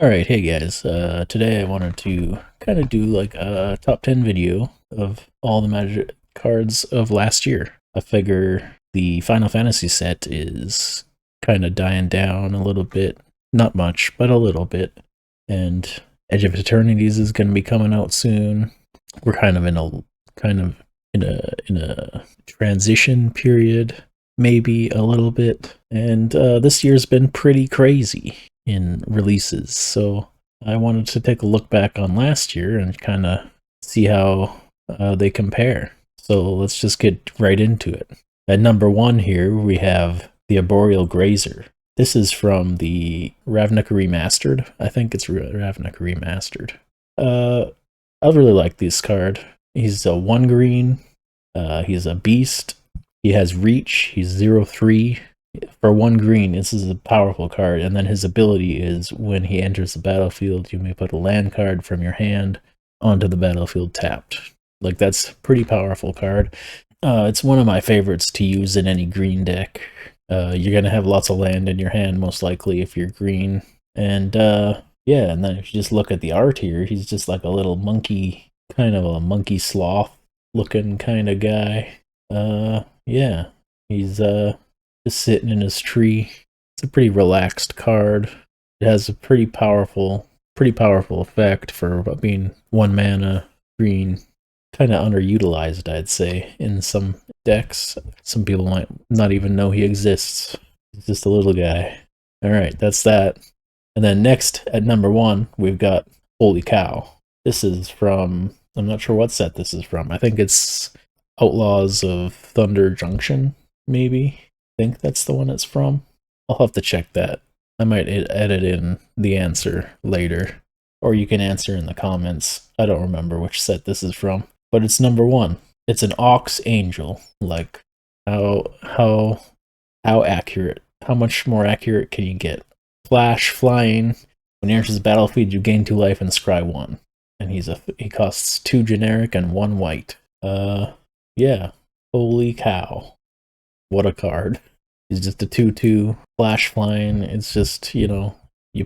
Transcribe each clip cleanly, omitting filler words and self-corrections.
Alright, hey guys, today I wanted to kind of do like a top 10 video of all the Magic cards of last year. I figure the Final Fantasy set is kind of dying down a little bit, not much, but a little bit, and Edge of Eternities is going to be coming out soon. We're kind of in a transition period, maybe a little bit, and this year's been pretty crazy in releases, so I wanted to take a look back on last year and kind of see how they compare. So let's just get right into it. At number one here, we have the Arboreal Grazer. This is from the Ravnica Remastered. I think it's Ravnica Remastered. I really like this card. He's a 1 green. He's a beast. He has reach. He's 0/3. For 1 green, this is a powerful card, and then his ability is when he enters the battlefield, you may put a land card from your hand onto the battlefield tapped. Like, that's a pretty powerful card. It's one of my favorites to use in any green deck. You're going to have lots of land in your hand, most likely, if you're green. And, yeah, and then if you just look at the art here, he's just like a little monkey, kind of a monkey sloth looking kind of guy. Yeah, he's, just sitting in his tree. It's a pretty relaxed card. It has a pretty powerful effect for being 1 mana green. Kind of underutilized, I'd say, in some decks. Some people might not even know he exists. He's just a little guy. Alright, that's that. And then next, at number one, we've got Holy Cow. This is from, I'm not sure what set this is from. I think it's Outlaws of Thunder Junction, maybe. Think that's the one it's from. I'll have to check that. I might edit in the answer later, or you can answer in the comments. I don't remember which set this is from, but it's number one. It's an Ox Angel. Like, how accurate? How much more accurate can you get? Flash, flying. When he enters the battlefield, you gain 2 life and scry 1, and he costs 2 generic and 1 white. Yeah. Holy cow! What a card. He's just a 2/2 flash flying. It's just, you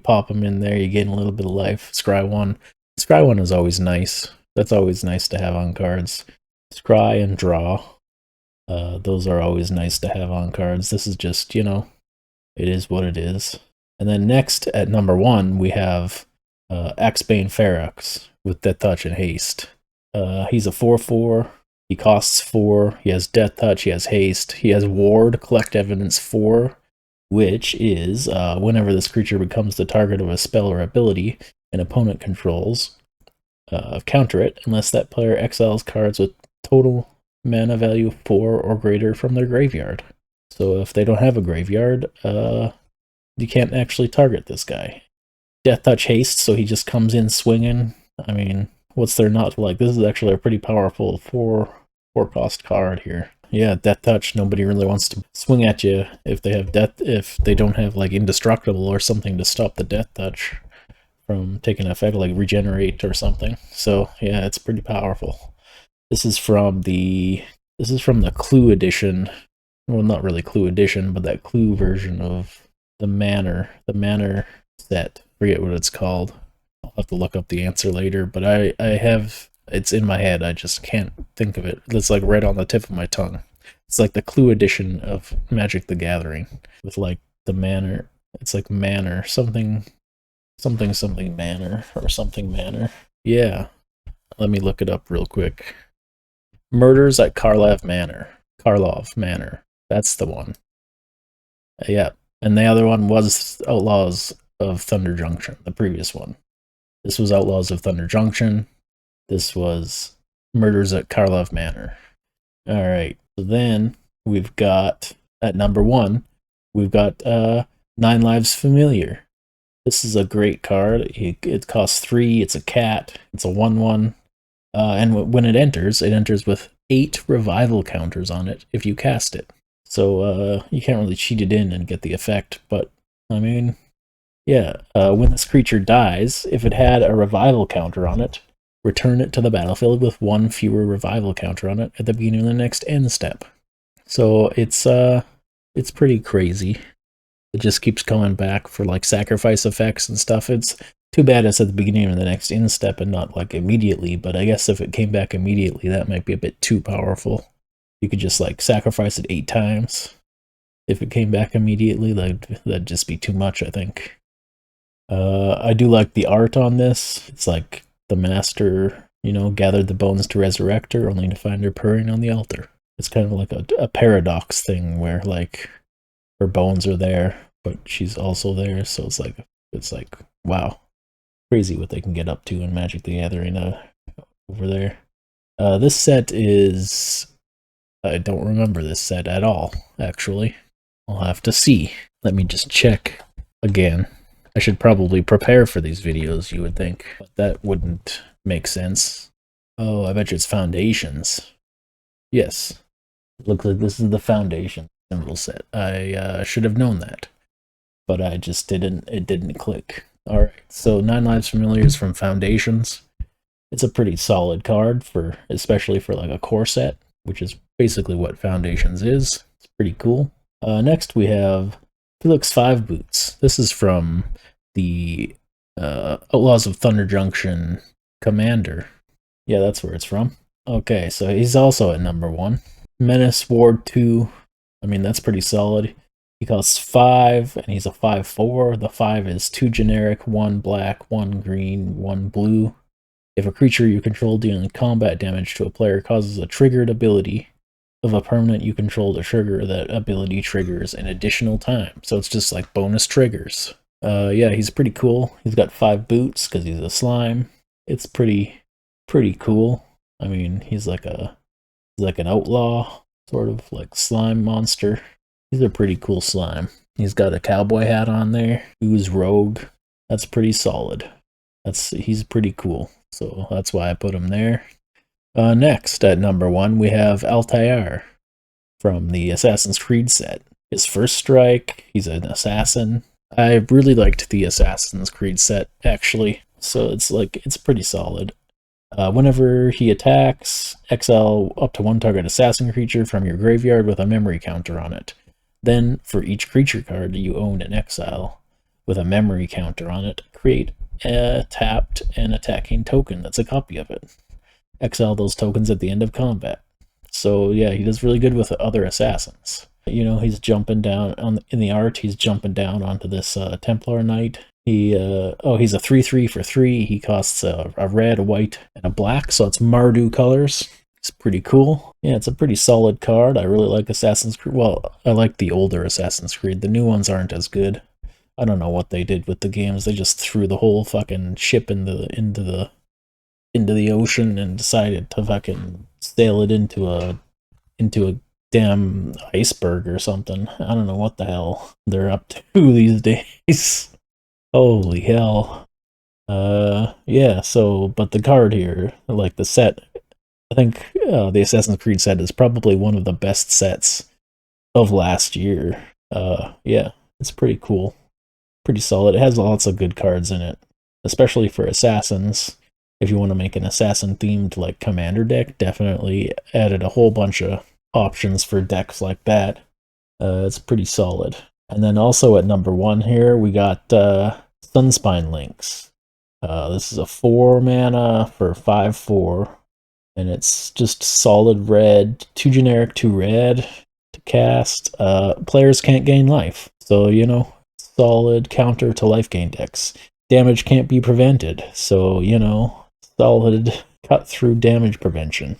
pop him in there, you gain a little bit of life. Scry 1. Scry 1 is always nice. That's always nice to have on cards. Scry and draw. Those are always nice to have on cards. This is just, it is what it is. And then next, at number one, we have Axebane Ferox with Death Touch and Haste. He's a 4/4. He costs 4, he has Death Touch, he has Haste, he has Ward, Collect Evidence 4, which is, whenever this creature becomes the target of a spell or ability an opponent controls, counter it, unless that player exiles cards with total mana value 4 or greater from their graveyard. So if they don't have a graveyard, you can't actually target this guy. Death Touch Haste, so he just comes in swinging. I mean, what's there not to like? This is actually a pretty powerful 4-cost card here. Yeah, Death Touch. Nobody really wants to swing at you if they don't have like Indestructible or something to stop the Death Touch from taking effect, like Regenerate or something. So yeah, it's pretty powerful. This is from the Clue edition. Well, not really Clue edition, but that Clue version of the Manor set. Forget what it's called. I'll have to look up the answer later, but I have, it's in my head, I just can't think of it. It's like right on the tip of my tongue. It's like the Clue edition of Magic the Gathering, with like the Manor, it's like Manor, something Manor, or something Manor. Yeah, let me look it up real quick. Murders at Karlov Manor. That's the one. Yeah, and the other one was Outlaws of Thunder Junction, the previous one. This was Outlaws of Thunder Junction. This was Murders at Karlov Manor. Alright, so then we've got, at number one, we've got 9 Lives Familiar. This is a great card. It costs 3, it's a cat, it's a 1/1. And when it enters with 8 revival counters on it if you cast it. So you can't really cheat it in and get the effect, but I mean, yeah, when this creature dies, if it had a revival counter on it, return it to the battlefield with 1 fewer revival counter on it at the beginning of the next end step. So it's pretty crazy. It just keeps coming back for like sacrifice effects and stuff. Too bad it's at the beginning of the next instep and not like immediately, but I guess if it came back immediately, that might be a bit too powerful. You could just like sacrifice it 8 times. If it came back immediately, that'd just be too much, I think. I do like the art on this. It's like the master, gathered the bones to resurrect her, only to find her purring on the altar. It's kind of like a paradox thing where like her bones are there, but she's also there. So it's like wow, crazy what they can get up to in Magic the Gathering over there. This set is, I don't remember this set at all, actually. I'll have to see. Let me just check again. I should probably prepare for these videos, you would think, but that wouldn't make sense. Oh, I bet you it's Foundations. Yes. Looks like this is the Foundation symbol set. I should have known that, but I just didn't. It didn't click. Alright, so 9 Lives Familiars from Foundations. It's a pretty solid card, especially for like a core set, which is basically what Foundations is. It's pretty cool. Next we have Felix 5 Boots. This is from the Outlaws of Thunder Junction Commander. Yeah, that's where it's from. Okay, so he's also at number 1. Menace Ward 2. I mean, that's pretty solid. He costs 5, and he's a 5/4. The 5 is 2 generic, 1 black, 1 green, 1 blue. If a creature you control dealing combat damage to a player causes a triggered ability of a permanent you control to trigger, that ability triggers an additional time. So it's just like bonus triggers. Yeah, he's pretty cool. He's got 5 boots because he's a slime. It's pretty cool. I mean, he's like an outlaw, sort of like slime monster. He's a pretty cool slime. He's got a cowboy hat on there. Who's rogue? That's pretty solid. He's pretty cool. So that's why I put him there. Next, at number 1, we have Altair from the Assassin's Creed set. His first strike, he's an assassin. I really liked the Assassin's Creed set, actually. So it's pretty solid. Whenever he attacks, exile up to 1 target assassin creature from your graveyard with a memory counter on it. Then, for each creature card you own in exile with a memory counter on it, create a tapped and attacking token that's a copy of it. Exile those tokens at the end of combat. So yeah, he does really good with other assassins. He's jumping down in the art. He's jumping down onto this Templar Knight. He's a 3/3 for 3. He costs a red, a white, and a black, so it's Mardu colors. It's pretty cool. Yeah, it's a pretty solid card. I really like Assassin's Creed. Well, I like the older Assassin's Creed. The new ones aren't as good. I don't know what they did with the games. They just threw the whole fucking ship into the ocean and decided to fucking sail it into a damn iceberg or something. I don't know what the hell they're up to these days. Holy hell. Yeah, but the card here, like the set, I think the Assassin's Creed set is probably one of the best sets of last year. Yeah, it's pretty cool. Pretty solid. It has lots of good cards in it, especially for assassins. If you want to make an assassin-themed like commander deck, definitely added a whole bunch of options for decks like that. It's pretty solid. And then also at number 1 here, we got Sunspine Links. This is a 4 mana for 5/4, and it's just solid red, 2 generic, 2 red to cast. Players can't gain life, so solid counter to life gain decks. Damage can't be prevented, so solid cut through damage prevention.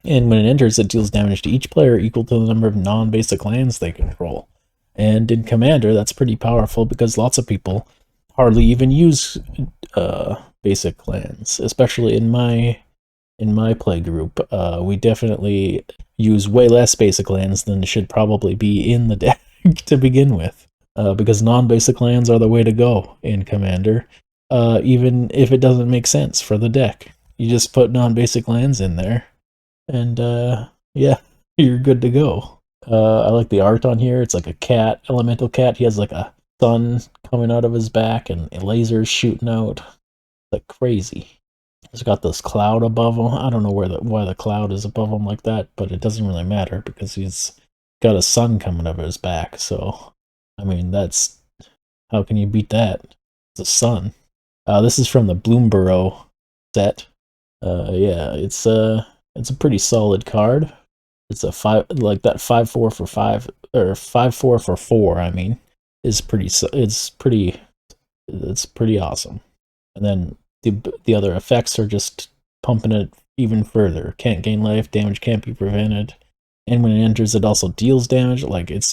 And when it enters, it deals damage to each player equal to the number of non-basic lands they control. And in Commander, that's pretty powerful because lots of people hardly even use basic lands, especially in my play group. We definitely use way less basic lands than should probably be in the deck to begin with, because non-basic lands are the way to go in Commander, even if it doesn't make sense for the deck. You just put non-basic lands in there, and yeah, you're good to go. I like the art on here. It's like a cat, elemental cat. He has like a sun coming out of his back and lasers shooting out. Like crazy. He's got this cloud above him. I don't know why the cloud is above him like that, but it doesn't really matter because he's got a sun coming out of his back. So, I mean, how can you beat that? It's a sun. This is from the Bloomborough set. Yeah, it's a pretty solid card. It's a 5, like that 5/4 for 5, or 5/4 for 4. I mean, is pretty. It's pretty awesome. And then the other effects are just pumping it even further. Can't gain life, damage can't be prevented, and when it enters, it also deals damage. Like it's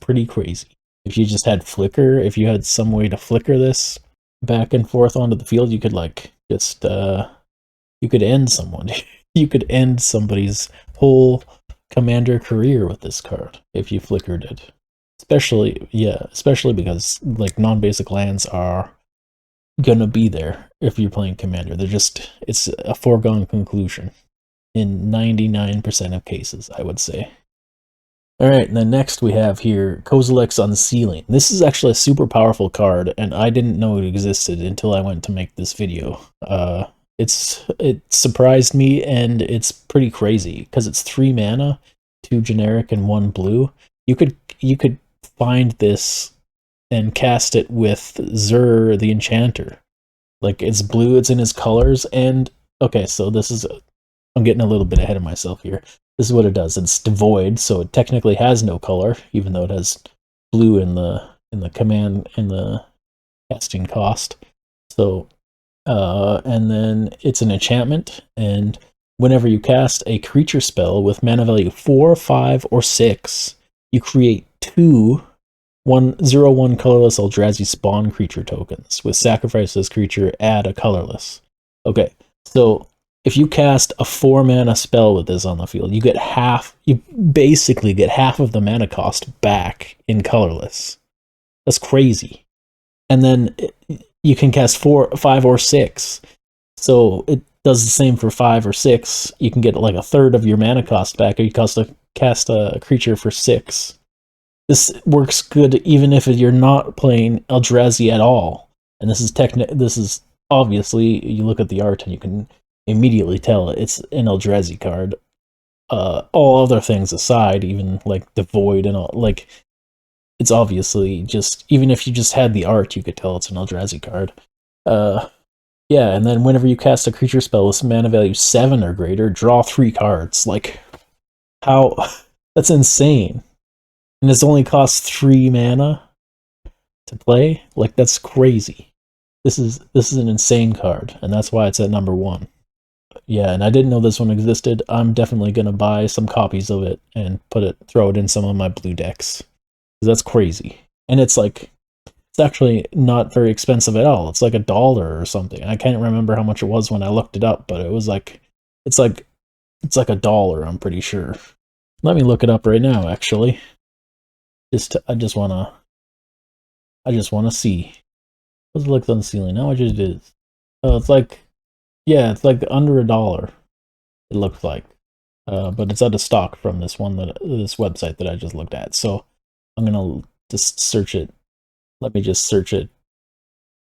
pretty crazy. If you just had flicker, if you had some way to flicker this back and forth onto the field, you could like just you could end someone. You could end somebody's whole commander career with this card if you flickered it. Especially because like non-basic lands are gonna be there if you're playing commander. It's a foregone conclusion in 99% of cases, I would say. Alright, and then next we have here Kozilek's Unsealing. This is actually a super powerful card, and I didn't know it existed until I went to make this video. It surprised me, and it's pretty crazy, because it's 3 mana, 2 generic, and 1 blue. You could find this and cast it with Zur the Enchanter. Like, it's blue, it's in his colors, and... Okay, so this is... I'm getting a little bit ahead of myself here. This is what it does. It's devoid, so it technically has no color, even though it has blue in the command, in the casting cost. So, and then it's an enchantment, and whenever you cast a creature spell with mana value 4, 5, or 6, you create 2 0/1 colorless Eldrazi spawn creature tokens. With sacrifice this creature, add a colorless. Okay, so if you cast a 4 mana spell with this on the field, you basically get half of the mana cost back in colorless. That's crazy. And then you can cast 4, 5, or 6. So it does the same for 5 or 6. You can get like a third of your mana cost back, or you cast a creature for 6. This works good even if you're not playing Eldrazi at all. And this is obviously, you look at the art and you can immediately tell it's an Eldrazi card. All other things aside, even like the void and all, like it's obviously just, even if you just had the art, you could tell it's an Eldrazi card. Yeah, and then whenever you cast a creature spell with mana value 7 or greater, draw 3 cards. Like, how? That's insane. And this only costs 3 mana to play? Like, that's crazy. This is an insane card, and that's why it's at number 1. Yeah, and I didn't know this one existed. I'm definitely gonna buy some copies of it and throw it in some of my blue decks. That's crazy. And it's actually not very expensive at all. It's like $1 or something. I can't remember how much it was when I looked it up, but it was it's like $1, I'm pretty sure. Let me look it up right now, actually. I just wanna see. Let's look on the ceiling. How much it is? Oh, it's like under $1. It looks like, but it's out of stock from this website that I just looked at. So I'm gonna just search it. Let me just search it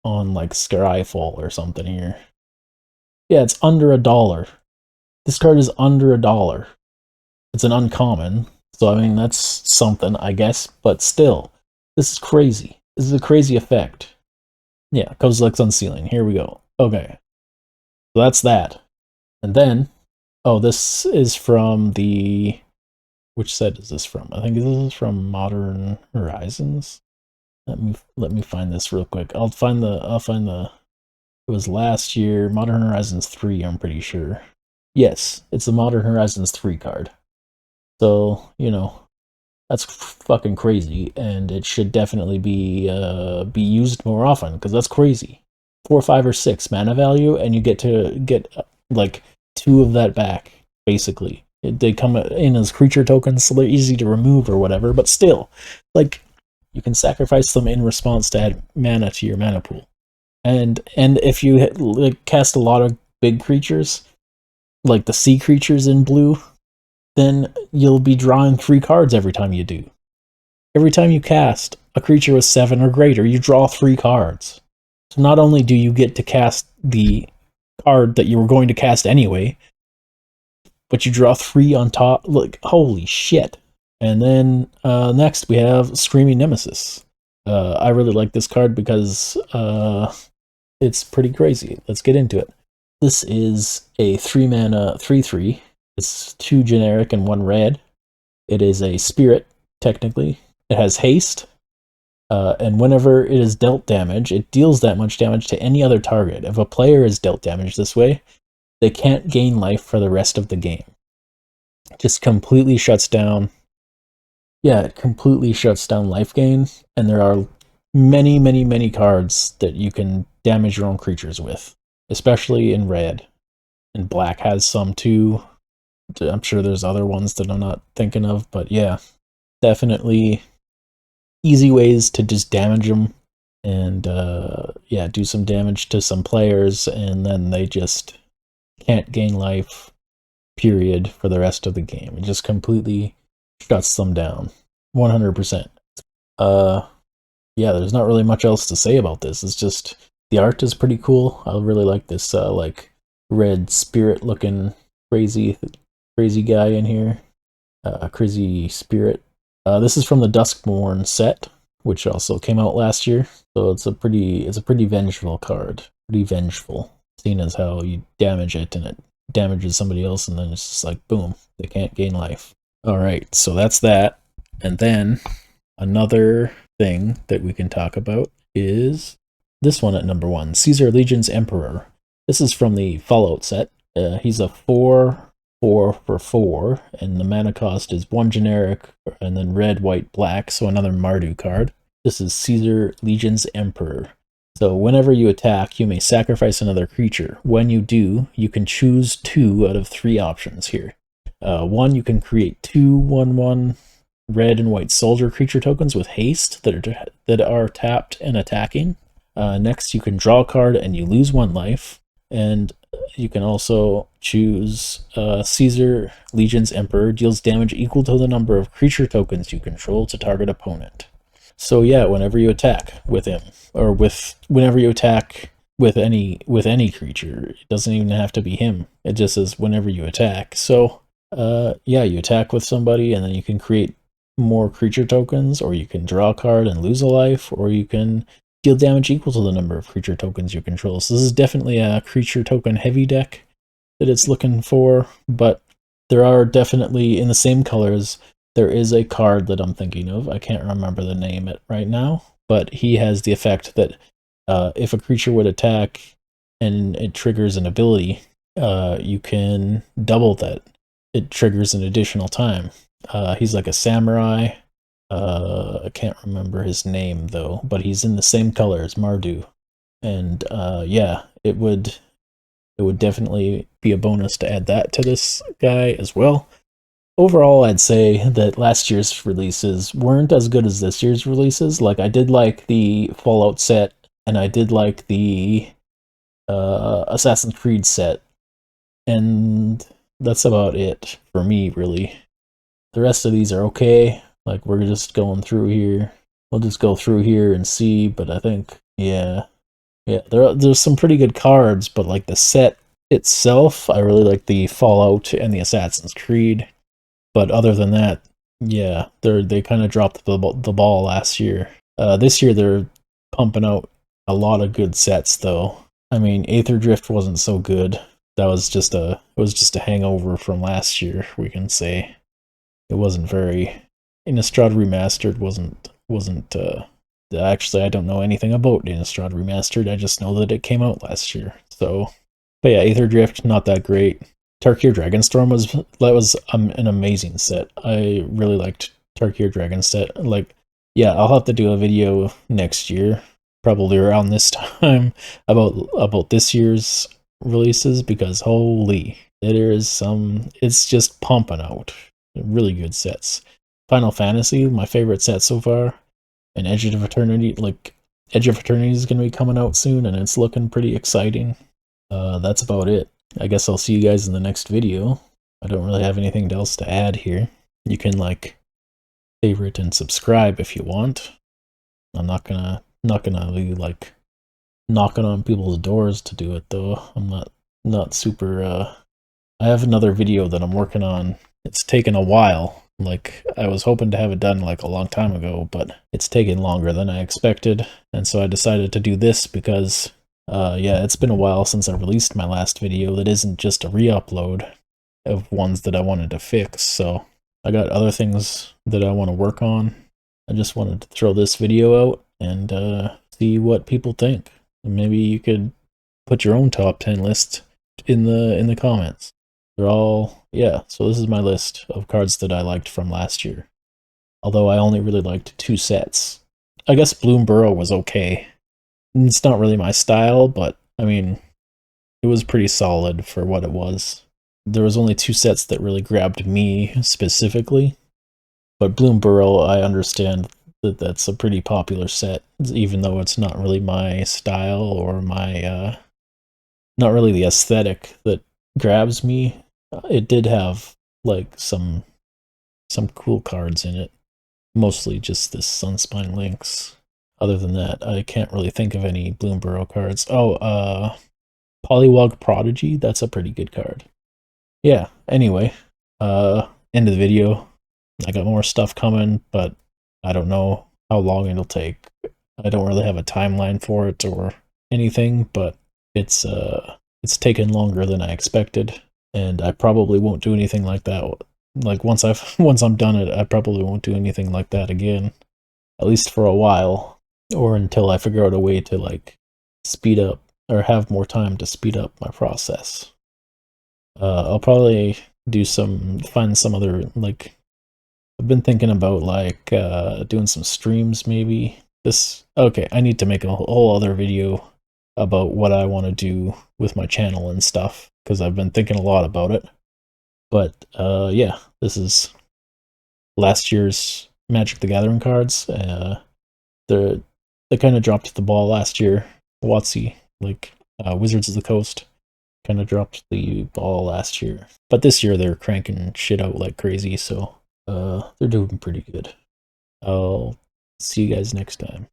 on like Skyfall or something here. Yeah, it's under $1. This card is under $1. It's an uncommon, so I mean that's something, I guess. But still, this is crazy. This is a crazy effect. Yeah, Kozilek's Unsealing. Here we go. Okay, so that's that. And then, oh, this is from the... Which set is this from? I think this is from Modern Horizons. Let me find this real quick. I'll find the it was last year, Modern Horizons 3, I'm pretty sure. Yes, it's the Modern Horizons 3 card. So, you know, that's fucking crazy, and it should definitely be used more often, because that's crazy. 4, 5, or 6 mana value, and you get to get like 2 of that back, basically. They come in as creature tokens, so they're easy to remove or whatever, but still, like, you can sacrifice them in response to add mana to your mana pool. And if you cast a lot of big creatures, like the sea creatures in blue, then you'll be drawing 3 cards every time you do. Every time you cast a creature with 7 or greater, you draw 3 cards. So not only do you get to cast the card that you were going to cast anyway, but you draw 3 on top. Like, holy shit. And then next we have Screaming Nemesis. I really like this card because It's pretty crazy. Let's get into it. This is a 3-mana 3/3. It's 2 generic and 1 red. It is a spirit, technically. It has haste, and whenever it is dealt damage, it deals that much damage to any other target. If a player is dealt damage this way, they can't gain life for the rest of the game. It just completely shuts down. Yeah, it completely shuts down life gain, and there are many, many, many cards that you can damage your own creatures with, especially in red. And black has some too. I'm sure there's other ones that I'm not thinking of, but yeah, definitely easy ways to just damage them and yeah, do some damage to some players, and then they just can't gain life, period, for the rest of the game. It just completely shuts them down, 100%. Yeah, there's not really much else to say about this. It's just the art is pretty cool. I really like this like red spirit looking crazy guy in here. Crazy spirit. This is from the Duskmourn set, which also came out last year. So it's a pretty vengeful card. Pretty vengeful, seeing as how you damage it and it damages somebody else, and then it's just like boom, they can't gain life. All right, so that's that. And then another thing that we can talk about is this one at number 1, Caesar Legion's Emperor. This is from the Fallout set. He's a 4/4 for 4, and the mana cost is 1 generic, and then red, white, black, so another Mardu card. This is Caesar Legion's Emperor. So whenever you attack, you may sacrifice another creature. When you do, you can choose 2 out of 3 options here. 1, you can create 2 1/1 red and white soldier creature tokens with haste that are tapped and attacking. Next, you can draw a card and you lose 1 life. And you can also choose Caesar Legion's Emperor deals damage equal to the number of creature tokens you control to target opponent. So yeah, whenever you attack with him, or whenever you attack with any creature, it doesn't even have to be him. It just says whenever you attack. So yeah, you attack with somebody, and then you can create more creature tokens, or you can draw a card and lose a life, or you can deal damage equal to the number of creature tokens you control. So this is definitely a creature token heavy deck that it's looking for, but there are definitely, in the same colors, there is a card that I'm thinking of. I can't remember the name right now, but he has the effect that if a creature would attack and it triggers an ability, you can double that. It triggers an additional time. He's like a samurai. I can't remember his name though, but he's in the same color as Mardu. And yeah, it would definitely be a bonus to add that to this guy as well. Overall, I'd say that last year's releases weren't as good as this year's releases. Like, I did like the Fallout set, and I did like the Assassin's Creed set, and that's about it for me, really. The rest of these are okay. Like, we're just going through here. We'll just go through here and see, but I think, yeah, there's some pretty good cards, but like the set itself, I really like the Fallout and the Assassin's Creed. But other than that, yeah, they kind of dropped the ball last year. This year they're pumping out a lot of good sets, though. I mean, Aether Drift wasn't so good. That was just a hangover from last year. We can say it wasn't very. Innistrad Remastered wasn't. Actually, I don't know anything about Innistrad Remastered. I just know that it came out last year. So, but yeah, Aether Drift not that great. Tarkir Dragonstorm was an amazing set. I really liked Tarkir Dragon set. Like, yeah, I'll have to do a video next year, probably around this time, about this year's releases, because holy, it's just pumping out really good sets. Final Fantasy, my favorite set so far, and Edge of Eternity. Like, Edge of Eternity is going to be coming out soon, and it's looking pretty exciting. That's about it. I guess I'll see you guys in the next video. I don't really have anything else to add here. You can like favorite and subscribe if you want. I'm not gonna be like knocking on people's doors to do it though. I'm not super I have another video that I'm working on. It's taken a while. Like, I was hoping to have it done like a long time ago, but it's taken longer than I expected. And so I decided to do this because Yeah, it's been a while since I released my last video that isn't just a re-upload of ones that I wanted to fix, so I got other things that I want to work on. I just wanted to throw this video out and see what people think. And maybe you could put your own top 10 list in the comments. They're all, yeah, so this is my list of cards that I liked from last year. Although I only really liked 2 sets. I guess Bloom Burrow was okay. It's not really my style, but I mean, it was pretty solid for what it was. There was only 2 sets that really grabbed me specifically, but Bloom Burrow, I understand that that's a pretty popular set, even though it's not really my style or my, not really the aesthetic that grabs me. It did have, like, some cool cards in it, mostly just this Sunspine Lynx. Other than that, I can't really think of any Bloom Burrow cards. Oh, Polywog Prodigy, that's a pretty good card. Yeah, anyway, end of the video. I got more stuff coming, but I don't know how long it'll take. I don't really have a timeline for it or anything, but it's taken longer than I expected, and I probably won't do anything like that. Like once I'm done it, I probably won't do anything like that again, at least for a while, or until I figure out a way to like speed up or have more time to speed up my process. I'll probably find some other, like, I've been thinking about like doing some streams maybe. Okay, I need to make a whole other video about what I want to do with my channel and stuff, because I've been thinking a lot about it. But yeah, this is last year's Magic the Gathering cards. They kind of dropped the ball last year. WotC, like Wizards of the Coast, kind of dropped the ball last year. But this year they're cranking shit out like crazy, so they're doing pretty good. I'll see you guys next time.